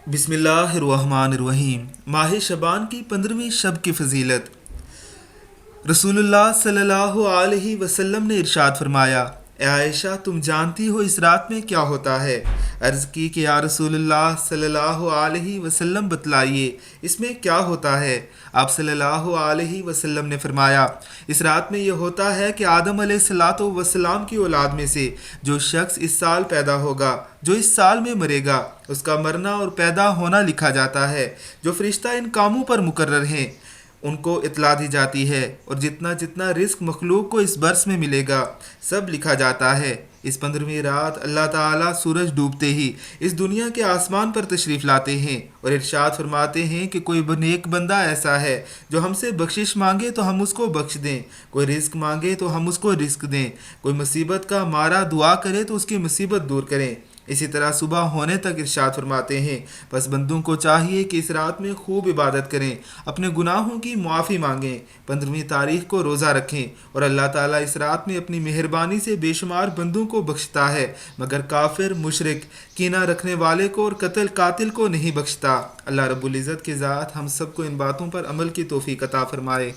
بسم اللہ الرحمن الرحیم۔ ماہ شعبان کی 15ویں شب کی فضیلت۔ رسول اللہ صلی اللہ علیہ وسلم نے ارشاد فرمایا، اے عائشہ تم جانتی ہو اس رات میں کیا ہوتا ہے؟ عرض کی کہ یا رسول اللہ صلی اللہ علیہ وسلم بتلائیے اس میں کیا ہوتا ہے؟ آپ صلی اللہ علیہ وسلم نے فرمایا، اس رات میں یہ ہوتا ہے کہ آدم علیہ الصلاۃ والسلام کی اولاد میں سے جو شخص اس سال پیدا ہوگا، جو اس سال میں مرے گا، اس کا مرنا اور پیدا ہونا لکھا جاتا ہے۔ جو فرشتہ ان کاموں پر مقرر ہیں ان کو اطلاع دی جاتی ہے، اور جتنا جتنا رزق مخلوق کو اس برس میں ملے گا سب لکھا جاتا ہے۔ اس 15ویں رات اللہ تعالیٰ سورج ڈوبتے ہی اس دنیا کے آسمان پر تشریف لاتے ہیں اور ارشاد فرماتے ہیں کہ کوئی نیک بندہ ایسا ہے جو ہم سے بخشش مانگے تو ہم اس کو بخش دیں، کوئی رزق مانگے تو ہم اس کو رزق دیں، کوئی مصیبت کا مارا دعا کرے تو اس کی مصیبت دور کریں۔ اسی طرح صبح ہونے تک ارشاد فرماتے ہیں، بس بندوں کو چاہیے کہ اس رات میں خوب عبادت کریں، اپنے گناہوں کی معافی مانگیں، 15ویں تاریخ کو روزہ رکھیں، اور اللہ تعالیٰ اس رات میں اپنی مہربانی سے بے شمار بندوں کو بخشتا ہے، مگر کافر، مشرک، کینہ رکھنے والے کو اور قاتل کو نہیں بخشتا۔ اللہ رب العزت کی ذات ہم سب کو ان باتوں پر عمل کی توفیق عطا فرمائے۔